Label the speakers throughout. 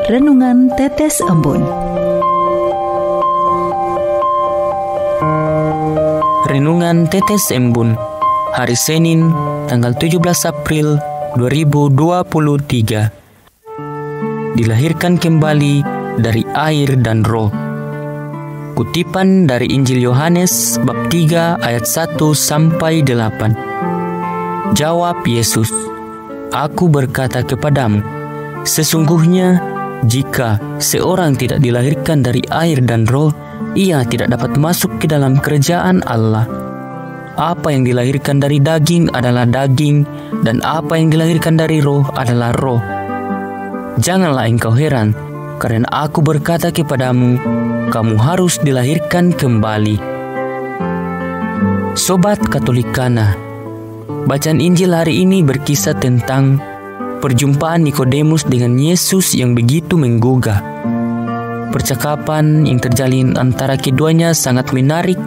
Speaker 1: Renungan Tetes Embun.
Speaker 2: Renungan Tetes Embun, hari Senin, tanggal 17 April 2023. Dilahirkan kembali dari air dan roh. Kutipan dari Injil Yohanes bab 3 ayat 1 sampai 8. Jawab Yesus, "Aku berkata kepadamu, sesungguhnya jika seorang tidak dilahirkan dari air dan roh, ia tidak dapat masuk ke dalam kerajaan Allah. Apa yang dilahirkan dari daging adalah daging, dan apa yang dilahirkan dari roh adalah roh. Janganlah engkau heran, karena aku berkata kepadamu, kamu harus dilahirkan kembali." Sobat Katolikana, bacaan Injil hari ini berkisah tentang perjumpaan Nikodemus dengan Yesus yang begitu menggugah. Percakapan yang terjalin antara keduanya sangat menarik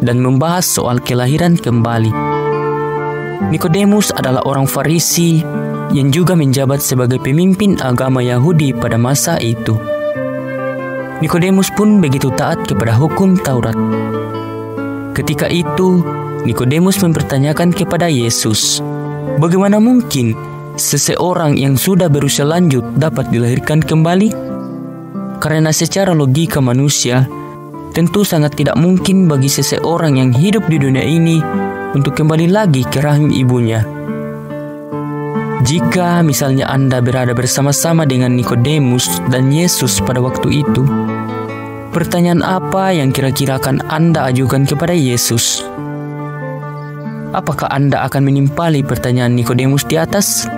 Speaker 2: dan membahas soal kelahiran kembali. Nikodemus adalah orang Farisi yang juga menjabat sebagai pemimpin agama Yahudi pada masa itu. Nikodemus pun begitu taat kepada hukum Taurat. Ketika itu, Nikodemus mempertanyakan kepada Yesus, bagaimana mungkin seseorang yang sudah berusia lanjut dapat dilahirkan kembali? Karena secara logika manusia, tentu sangat tidak mungkin bagi seseorang yang hidup di dunia ini untuk kembali lagi ke rahim ibunya. Jika misalnya Anda berada bersama-sama dengan Nikodemus dan Yesus pada waktu itu, pertanyaan apa yang kira-kira akan Anda ajukan kepada Yesus? Apakah Anda akan menimpali pertanyaan Nikodemus di atas?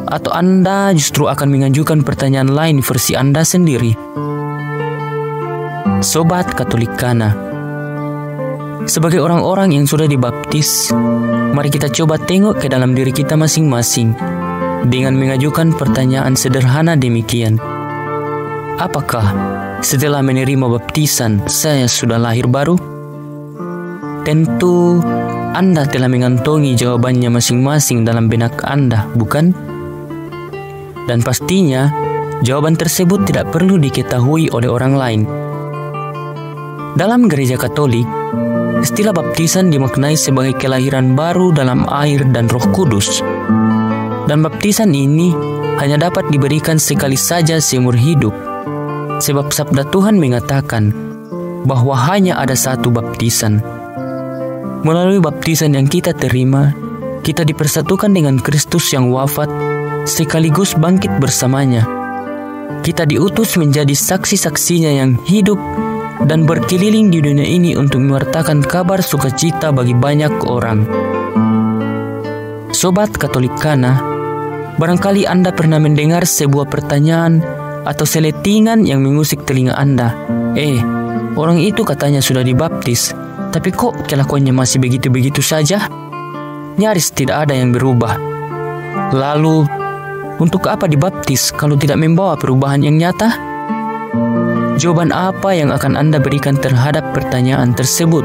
Speaker 2: Atau Anda justru akan mengajukan pertanyaan lain versi Anda sendiri? Sobat Katolikana, sebagai orang-orang yang sudah dibaptis, mari kita coba tengok ke dalam diri kita masing-masing dengan mengajukan pertanyaan sederhana demikian. Apakah setelah menerima baptisan saya sudah lahir baru? Tentu Anda telah mengantongi jawabannya masing-masing dalam benak Anda, bukan? Dan pastinya, jawaban tersebut tidak perlu diketahui oleh orang lain. Dalam gereja Katolik, istilah baptisan dimaknai sebagai kelahiran baru dalam air dan Roh Kudus. Dan baptisan ini hanya dapat diberikan sekali saja seumur hidup. Sebab sabda Tuhan mengatakan bahwa hanya ada satu baptisan. Melalui baptisan yang kita terima, kita dipersatukan dengan Kristus yang wafat sekaligus bangkit bersamanya. Kita diutus menjadi saksi-saksinya yang hidup dan berkeliling di dunia ini untuk mewartakan kabar sukacita bagi banyak orang. Sobat Katolikana, barangkali Anda pernah mendengar sebuah pertanyaan atau seletingan yang mengusik telinga Anda. Orang itu katanya sudah dibaptis, tapi kok kelakuannya masih begitu-begitu saja? Nyaris tidak ada yang berubah. Lalu, untuk apa dibaptis kalau tidak membawa perubahan yang nyata? Jawaban apa yang akan Anda berikan terhadap pertanyaan tersebut?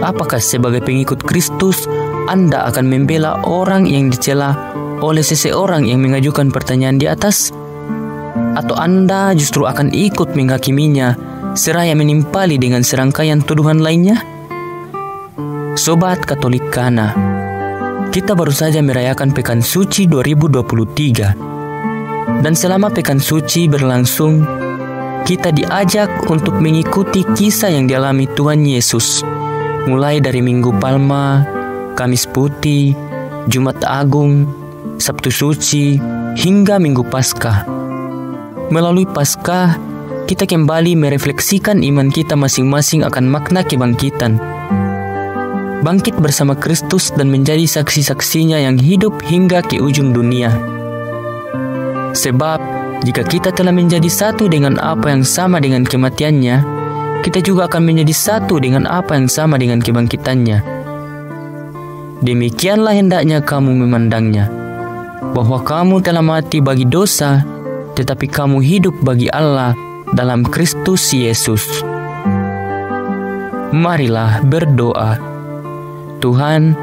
Speaker 2: Apakah sebagai pengikut Kristus, Anda akan membela orang yang dicela oleh seseorang yang mengajukan pertanyaan di atas? Atau Anda justru akan ikut menghakiminya seraya menimpali dengan serangkaian tuduhan lainnya? Sobat Katolikana, kita baru saja merayakan Pekan Suci 2023. Dan selama Pekan Suci berlangsung, kita diajak untuk mengikuti kisah yang dialami Tuhan Yesus, mulai dari Minggu Palma, Kamis Putih, Jumat Agung, Sabtu Suci, hingga Minggu Paskah. Melalui Paskah, kita kembali merefleksikan iman kita masing-masing akan makna kebangkitan. Bangkit bersama Kristus dan menjadi saksi-saksinya yang hidup hingga ke ujung dunia. Sebab, jika kita telah menjadi satu dengan apa yang sama dengan kematiannya, kita juga akan menjadi satu dengan apa yang sama dengan kebangkitannya. Demikianlah hendaknya kamu memandangnya, bahwa kamu telah mati bagi dosa, tetapi kamu hidup bagi Allah dalam Kristus Yesus. Marilah berdoa. Tuhan,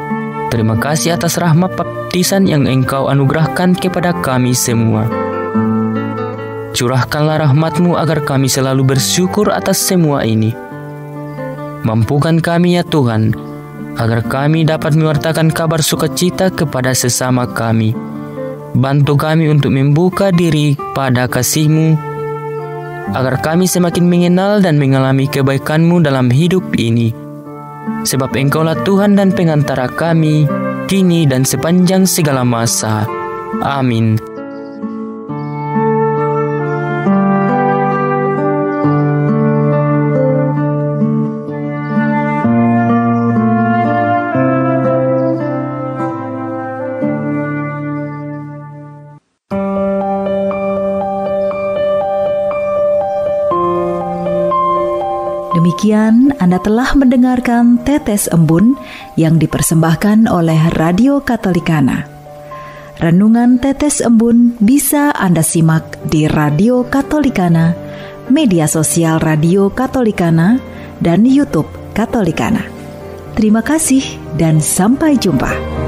Speaker 2: terima kasih atas rahmat baptisan yang Engkau anugerahkan kepada kami semua. Curahkanlah rahmat-Mu agar kami selalu bersyukur atas semua ini. Mampukan kami ya Tuhan, agar kami dapat mewartakan kabar sukacita kepada sesama kami. Bantu kami untuk membuka diri pada kasih-Mu, agar kami semakin mengenal dan mengalami kebaikan-Mu dalam hidup ini. Sebab Engkaulah Tuhan dan pengantara kami, kini dan sepanjang segala masa. Amin.
Speaker 1: Demikian Anda telah mendengarkan Tetes Embun yang dipersembahkan oleh Radio Katolikana. Renungan Tetes Embun bisa Anda simak di Radio Katolikana, media sosial Radio Katolikana, dan YouTube Katolikana. Terima kasih dan sampai jumpa.